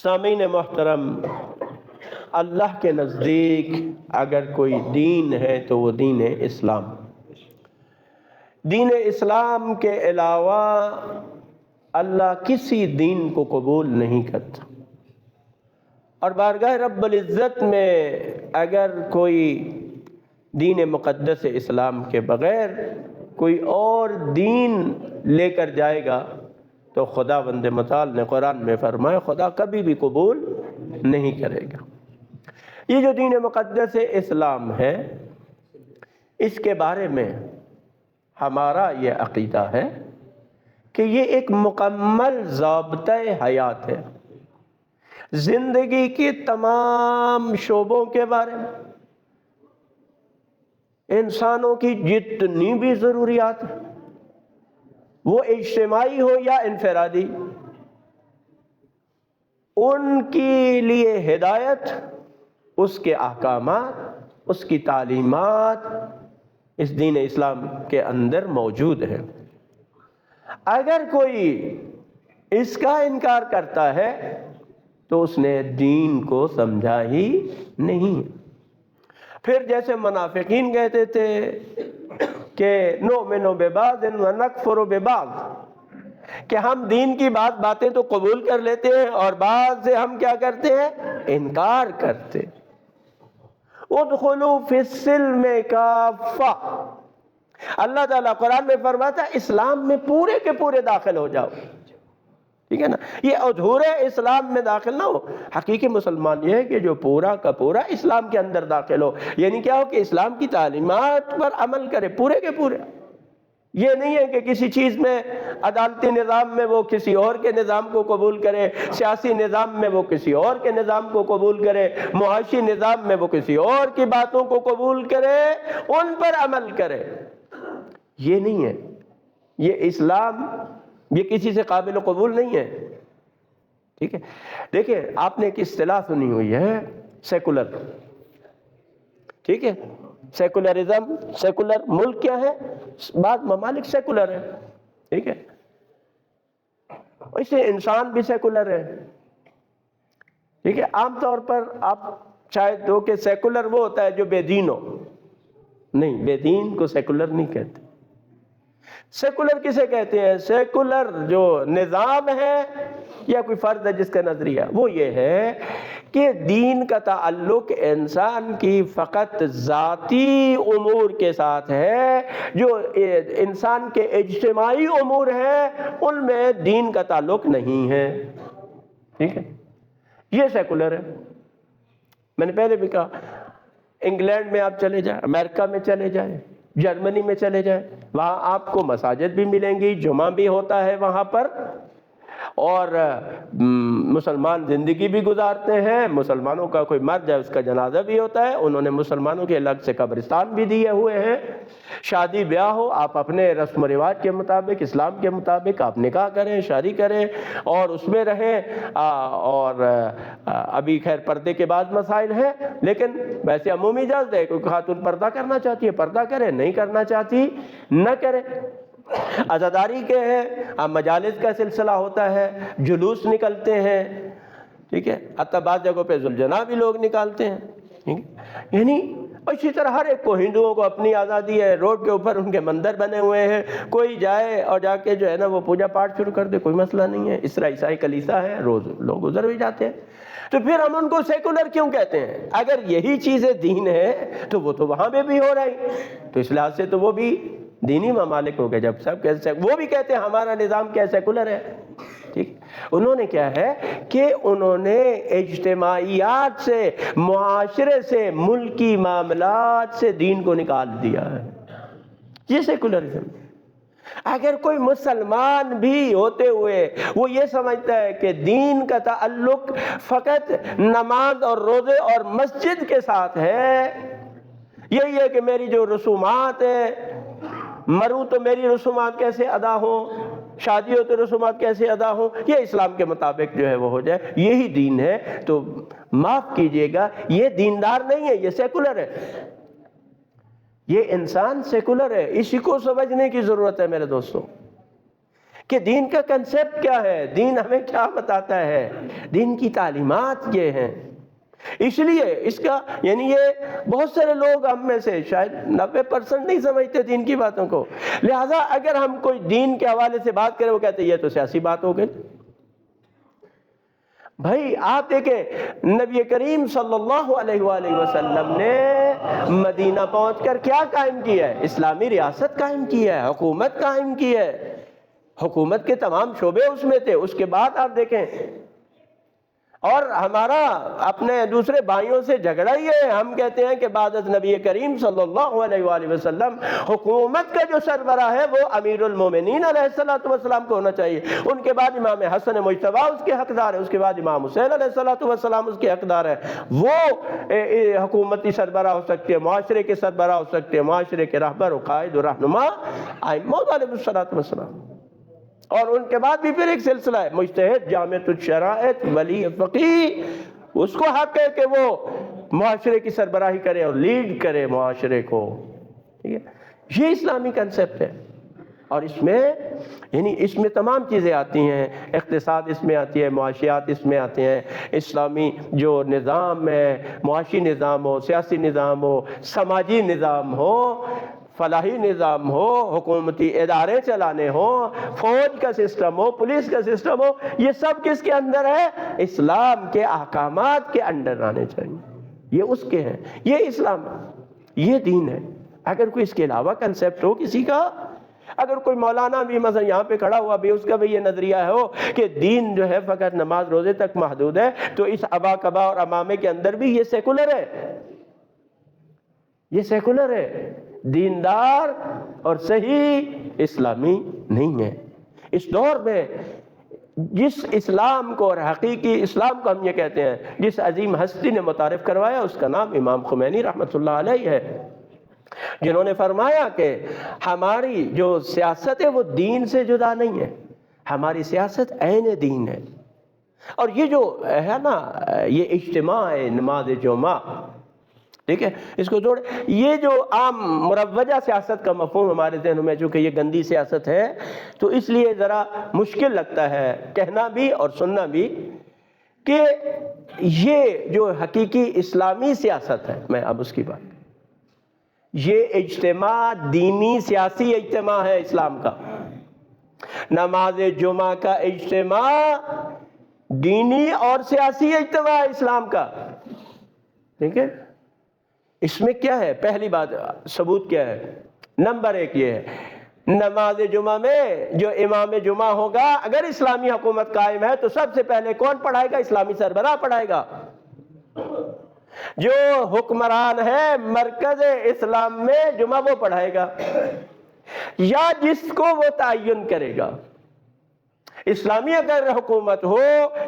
سامعین محترم، اللہ کے نزدیک اگر کوئی دین ہے تو وہ دین اسلام۔ دین اسلام کے علاوہ اللہ کسی دین کو قبول نہیں کرتا، اور بارگاہ رب العزت میں اگر کوئی دین مقدس اسلام کے بغیر کوئی اور دین لے کر جائے گا تو خداوند متعال نے قرآن میں فرمایا خدا کبھی بھی قبول نہیں کرے گا۔ یہ جو دین مقدس اسلام ہے، اس کے بارے میں ہمارا یہ عقیدہ ہے کہ یہ ایک مکمل ضابطۂ حیات ہے۔ زندگی کی تمام شعبوں کے بارے میں، انسانوں کی جتنی بھی ضروریات ہیں، وہ اجتماعی ہو یا انفرادی، ان کے لیے ہدایت، اس کے احکامات، اس کی تعلیمات اس دین اسلام کے اندر موجود ہے۔ اگر کوئی اس کا انکار کرتا ہے تو اس نے دین کو سمجھا ہی نہیں۔ پھر جیسے منافقین کہتے تھے کہ نؤمن ببعض ونکفر ببعض، کہ ہم دین کی باتیں تو قبول کر لیتے ہیں اور بعض سے ہم کیا کرتے ہیں؟ انکار کرتے۔ ادخلوا فی السلم کافہ، اللہ تعالیٰ قرآن میں فرماتا ہے اسلام میں پورے کے پورے داخل ہو جاؤ، ٹھیک ہے نا؟ یہ ادھورے اسلام میں داخل نہ ہو۔ حقیقی مسلمان یہ ہے کہ جو پورا کا پورا اسلام کے اندر داخل ہو، یعنی کیا ہو کہ اسلام کی تعلیمات پر عمل کرے پورے کے پورے۔ یہ نہیں ہے کہ کسی چیز میں عدالتی نظام میں وہ کسی اور کے نظام کو قبول کرے، سیاسی نظام میں وہ کسی اور کے نظام کو قبول کرے، معاشی نظام میں وہ کسی اور کی باتوں کو قبول کرے، ان پر عمل کرے۔ یہ نہیں ہے، یہ اسلام یہ کسی سے قابل قبول نہیں ہے، ٹھیک ہے؟ دیکھیں، آپ نے ایک اصطلاح سنی ہوئی ہے سیکولر، ٹھیک ہے؟ سیکولرزم، سیکولر ملک کیا ہے؟ بعض ممالک سیکولر ہے، ٹھیک ہے؟ ویسے انسان بھی سیکولر ہے، ٹھیک ہے؟ عام طور پر آپ شاید ہو کہ سیکولر وہ ہوتا ہے جو بے دین ہو، نہیں، بے دین کو سیکولر نہیں کہتے۔ سیکولر کسے کہتے ہیں؟ سیکولر جو نظام ہے یا کوئی فرد ہے جس کا نظریہ، وہ یہ ہے کہ دین کا تعلق انسان کی فقط ذاتی امور کے ساتھ ہے، جو انسان کے اجتماعی امور ہیں ان میں دین کا تعلق نہیں ہے، ٹھیک ہے؟ یہ سیکولر ہے۔ میں نے پہلے بھی کہا، انگلینڈ میں آپ چلے جائیں، امریکہ میں چلے جائیں، جرمنی میں چلے جائیں، وہاں آپ کو مساجد بھی ملیں گی، جمعہ بھی ہوتا ہے وہاں پر، اور مسلمان زندگی بھی گزارتے ہیں، مسلمانوں کا کوئی مر جائے اس کا جنازہ بھی ہوتا ہے، انہوں نے مسلمانوں کے الگ سے قبرستان بھی دیے ہوئے ہیں، شادی بیاہ ہو آپ اپنے رسم و رواج کے مطابق، اسلام کے مطابق آپ نکاح کریں، شادی کریں اور اس میں رہیں، اور ابھی خیر پردے کے بعد مسائل ہیں، لیکن ویسے عمومی اجازت ہے، کوئی خاتون پردہ کرنا چاہتی ہے پردہ کرے، نہیں کرنا چاہتی نہ کرے۔ عزاداری کے ہیں، اب مجالس کا سلسلہ ہوتا ہے، جلوس نکلتے ہیں، ٹھیک ہے؟ حتیٰ بعض جگہوں پہ ذوالجناح بھی لوگ نکالتے ہیں، ٹھیک ہے؟ یعنی اسی طرح ہر ایک کو، ہندوؤں کو اپنی آزادی ہے، روڈ کے اوپر ان کے مندر بنے ہوئے ہیں، کوئی جائے اور جا کے جو ہے نا وہ پوجا پاٹ شروع کر دے، کوئی مسئلہ نہیں ہے۔ اس طرح عیسائی کلیسا ہے، روز لوگ گزر بھی جاتے ہیں۔ تو پھر ہم ان کو سیکولر کیوں کہتے ہیں؟ اگر یہی چیزیں دین ہے تو وہ تو وہاں پہ بھی ہو رہی، تو اس لحاظ سے تو وہ بھی دینی ممالک ہو گئے۔ جب سب کہتے ہیں، وہ بھی کہتے ہیں ہمارا نظام کیا سیکولر ہے، ٹھیک؟ انہوں نے کیا ہے کہ انہوں نے اجتماعیات سے، معاشرے سے، ملکی معاملات سے دین کو نکال دیا ہے، یہ سیکولرزم۔ اگر کوئی مسلمان بھی ہوتے ہوئے وہ یہ سمجھتا ہے کہ دین کا تعلق فقط نماز اور روزے اور مسجد کے ساتھ ہے، یہی ہے کہ میری جو رسومات ہیں، مروں تو میری رسومات کیسے ادا ہوں، شادی ہو تو رسومات کیسے ادا ہوں، یہ اسلام کے مطابق جو ہے وہ ہو جائے، یہی دین ہے، تو معاف کیجئے گا یہ دیندار نہیں ہے، یہ سیکولر ہے، یہ انسان سیکولر ہے۔ اسی کو سمجھنے کی ضرورت ہے میرے دوستوں۔ کہ دین کا کنسیپٹ کیا ہے، دین ہمیں کیا بتاتا ہے، دین کی تعلیمات یہ ہیں۔ اس لیے اس کا یعنی یہ بہت سارے لوگ ہم میں سے شاید 90% نہیں سمجھتے دین کی باتوں کو، لہٰذا اگر ہم کوئی دین کے حوالے سے بات کریں وہ کہتے ہیں یہ تو سیاسی بات ہو گئی۔ بھائی آپ دیکھیں نبی کریم صلی اللہ علیہ وآلہ وسلم نے مدینہ پہنچ کر کیا قائم کیا ہے؟ اسلامی ریاست قائم کی ہے، حکومت قائم کی ہے، حکومت کے تمام شعبے اس میں تھے۔ اس کے بعد آپ دیکھیں، اور ہمارا اپنے دوسرے بھائیوں سے جھگڑا ہی ہے، ہم کہتے ہیں کہ بعد از نبی کریم صلی اللہ علیہ وآلہ وسلم حکومت کا جو سربراہ ہے وہ امیر المومنین علیہ السلام کو ہونا چاہیے، ان کے بعد امام حسن مجتبی اس کے حقدار ہے، اس کے بعد امام حسین علیہ السلام اس کے حقدار ہے، وہ حکومتی سربراہ ہو سکتے ہیں، معاشرے کے سربراہ ہو سکتے ہیں، معاشرے کے رہبر و قائد و رہنما ائمہ علیہ السلام۔ اور ان کے بعد بھی پھر ایک سلسلہ ہے، مجتہد، جامع الشرائط، ولی فقیہ، اس کو حق ہے کہ وہ معاشرے کی سربراہی کرے اور لیڈ کرے معاشرے کو، ٹھیک ہے؟ یہ اسلامی کنسیپٹ ہے، اور اس میں یعنی اس میں تمام چیزیں آتی ہیں، اقتصاد اس میں آتی ہے، معاشیات اس میں آتے ہیں، اسلامی جو نظام ہے، معاشی نظام ہو، سیاسی نظام ہو، سماجی نظام ہو، فلاحی نظام ہو، حکومتی ادارے چلانے ہو، فوج کا سسٹم ہو، پولیس کا سسٹم ہو، یہ سب کس کے اندر ہے؟ اسلام کے احکامات کے اندر آنے چاہیے، یہ اس کے ہیں، یہ اسلام ہے، یہ دین ہے۔ اگر کوئی اس کے علاوہ کنسیپٹ ہو کسی کا، اگر کوئی مولانا بھی مثلا یہاں پہ کھڑا ہوا بھی اس کا بھی یہ نظریہ ہو کہ دین جو ہے فقط نماز روزے تک محدود ہے، تو اس ابا کبا اور امامے کے اندر بھی یہ سیکولر ہے، یہ سیکولر ہے، دیندار اور صحیح اسلامی نہیں ہے۔ اس دور میں جس اسلام کو اور حقیقی اسلام کو ہم یہ کہتے ہیں، جس عظیم ہستی نے متعارف کروایا اس کا نام امام خمینی رحمۃ اللہ علیہ ہے، جنہوں نے فرمایا کہ ہماری جو سیاست ہے وہ دین سے جدا نہیں ہے، ہماری سیاست عین دین ہے۔ اور یہ جو ہے نا یہ اجتماع ہے نماز جمعہ، ٹھیک ہے، اس کو جوڑ، یہ جو عام مروجہ سیاست کا مفہوم ہمارے ذہنوں میں چونکہ یہ گندی سیاست ہے تو اس لیے ذرا مشکل لگتا ہے کہنا بھی اور سننا بھی کہ یہ جو حقیقی اسلامی سیاست ہے، میں اب اس کی بات، یہ اجتماع دینی سیاسی اجتماع ہے اسلام کا، نماز جمعہ کا اجتماع دینی اور سیاسی اجتماع ہے اسلام کا، ٹھیک ہے۔ اس میں کیا ہے؟ پہلی بات ثبوت کیا ہے؟ نمبر ایک یہ ہے، نماز جمعہ میں جو امام جمعہ ہوگا اگر اسلامی حکومت قائم ہے تو سب سے پہلے کون پڑھائے گا؟ اسلامی سربراہ پڑھائے گا، جو حکمران ہے مرکز اسلام میں جمعہ وہ پڑھائے گا، یا جس کو وہ تعین کرے گا۔ اسلامی اگر حکومت ہو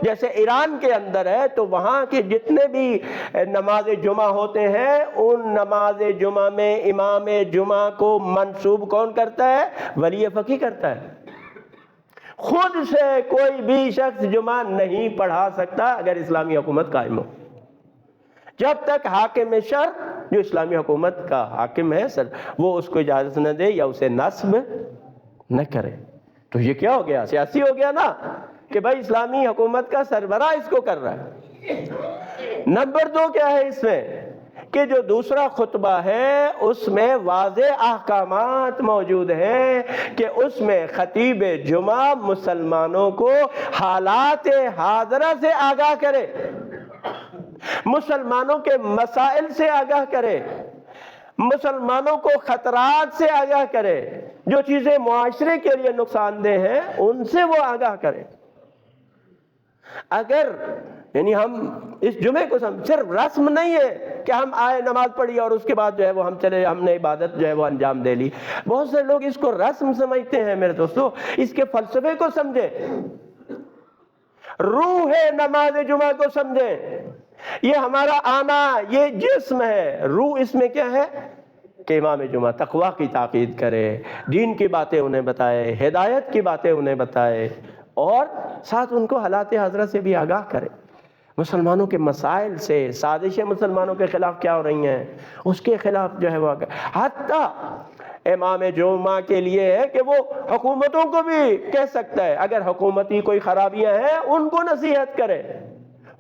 جیسے ایران کے اندر ہے تو وہاں کے جتنے بھی نماز جمعہ ہوتے ہیں ان نماز جمعہ میں امام جمعہ کو منصوب کون کرتا ہے؟ ولی فقیہ کرتا ہے، خود سے کوئی بھی شخص جمعہ نہیں پڑھا سکتا اگر اسلامی حکومت قائم ہو، جب تک حاکم شرع جو اسلامی حکومت کا حاکم ہے سر وہ اس کو اجازت نہ دے یا اسے نصب نہ کرے۔ تو یہ کیا ہو گیا؟ سیاسی ہو گیا نا، کہ بھائی اسلامی حکومت کا سربراہ اس کو کر رہا ہے۔ نمبر دو کیا ہے اس میں کہ جو دوسرا خطبہ ہے اس میں واضح احکامات موجود ہیں کہ اس میں خطیب جمعہ مسلمانوں کو حالات حاضرہ سے آگاہ کرے، مسلمانوں کے مسائل سے آگاہ کرے، مسلمانوں کو خطرات سے آگاہ کرے، جو چیزیں معاشرے کے لیے نقصان دہ ہیں ان سے وہ آگاہ کرے۔ اگر یعنی ہم اس جمعے کو صرف رسم نہیں ہے کہ ہم آئے نماز پڑھی اور اس کے بعد جو ہے وہ ہم چلے، ہم نے عبادت جو ہے وہ انجام دے لی، بہت سے لوگ اس کو رسم سمجھتے ہیں۔ میرے دوستو اس کے فلسفے کو سمجھیں، روح نماز جمعہ کو سمجھیں، یہ ہمارا آنا یہ جسم ہے، روح اس میں کیا ہے کہ امام جمعہ تقویٰ کی تاکید کرے، دین کی باتیں انہیں بتائے، ہدایت کی باتیں انہیں بتائے، اور ساتھ ان کو حالات حاضرہ سے بھی آگاہ کرے، مسلمانوں کے مسائل سے، سازشیں مسلمانوں کے خلاف کیا ہو رہی ہیں اس کے خلاف جو ہے وہ آگاہ، حتیٰ امام جمعہ کے لیے ہے کہ وہ حکومتوں کو بھی کہہ سکتا ہے، اگر حکومتی کوئی خرابیاں ہیں ان کو نصیحت کرے،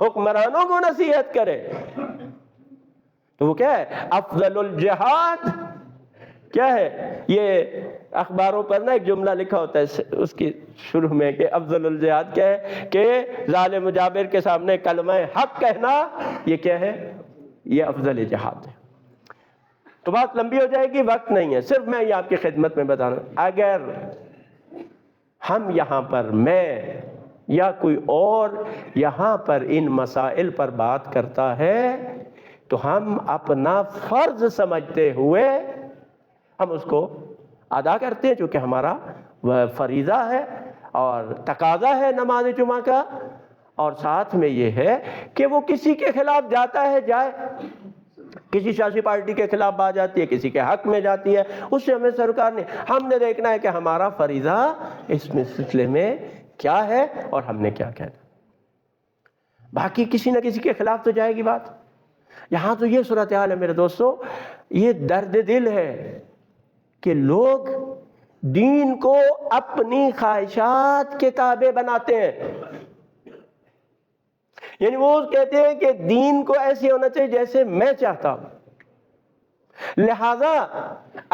حکمرانوں کو نصیحت کرے۔ تو وہ کیا ہے؟ افضل الجہاد کیا ہے؟ یہ اخباروں پر نا ایک جملہ لکھا ہوتا ہے اس کی شروع میں کہ افضل الجہاد کیا ہے؟ کہ ظالم و جابر کے سامنے کلمہ حق کہنا، یہ کیا ہے؟ یہ افضل جہاد ہے۔ تو بات لمبی ہو جائے گی، وقت نہیں ہے، صرف میں یہ آپ کی خدمت میں بتانا، اگر ہم یہاں پر، میں یا کوئی اور یہاں پر ان مسائل پر بات کرتا ہے تو ہم اپنا فرض سمجھتے ہوئے ہم اس کو ادا کرتے ہیں، چونکہ ہمارا فریضہ ہے اور تقاضا ہے نماز جمعہ کا، اور ساتھ میں یہ ہے کہ وہ کسی کے خلاف جاتا ہے جائے، کسی سیاسی پارٹی کے خلاف بات جاتی ہے، کسی کے حق میں جاتی ہے، اس سے ہمیں سرکار نے، ہم نے دیکھنا ہے کہ ہمارا فریضہ اس سلسلے میں کیا ہے اور ہم نے کیا کہنا۔ باقی کسی نہ کسی کے خلاف تو جائے گی بات۔ یہاں تو یہ صورتحال ہے میرے دوستو، یہ درد دل ہے کہ لوگ دین کو اپنی خواہشات کے تابع بناتے ہیں، یعنی وہ کہتے ہیں کہ دین کو ایسے ہونا چاہیے جیسے میں چاہتا ہوں، لہذا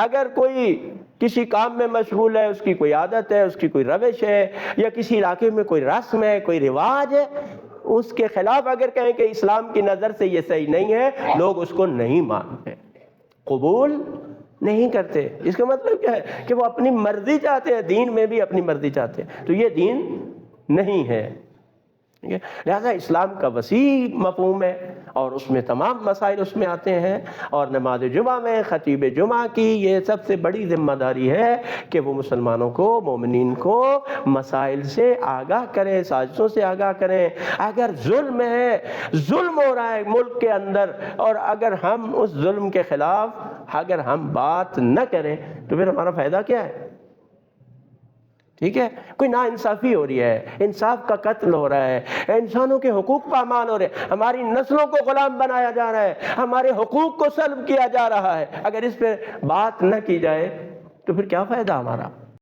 اگر کوئی کسی کام میں مشغول ہے، اس کی کوئی عادت ہے، اس کی کوئی روش ہے، یا کسی علاقے میں کوئی رسم ہے، کوئی رواج ہے، اس کے خلاف اگر کہیں کہ اسلام کی نظر سے یہ صحیح نہیں ہے، لوگ اس کو نہیں مانتے، قبول نہیں کرتے۔ اس کا مطلب کیا ہے؟ کہ وہ اپنی مرضی چاہتے ہیں، دین میں بھی اپنی مرضی چاہتے ہیں، تو یہ دین نہیں ہے۔ لہذا اسلام کا وسیع مفہوم ہے اور اس میں تمام مسائل اس میں آتے ہیں، اور نماز جمعہ میں خطیب جمعہ کی یہ سب سے بڑی ذمہ داری ہے کہ وہ مسلمانوں کو، مومنین کو مسائل سے آگاہ کریں، سازشوں سے آگاہ کریں۔ اگر ظلم ہے، ظلم ہو رہا ہے ملک کے اندر، اور اگر ہم اس ظلم کے خلاف اگر ہم بات نہ کریں تو پھر ہمارا فائدہ کیا ہے؟ ٹھیک ہے، کوئی نا انصافی ہو رہی ہے، انصاف کا قتل ہو رہا ہے، انسانوں کے حقوق پامال ہو رہے ہیں، ہماری نسلوں کو غلام بنایا جا رہا ہے، ہمارے حقوق کو سلب کیا جا رہا ہے، اگر اس پہ بات نہ کی جائے تو پھر کیا فائدہ ہمارا؟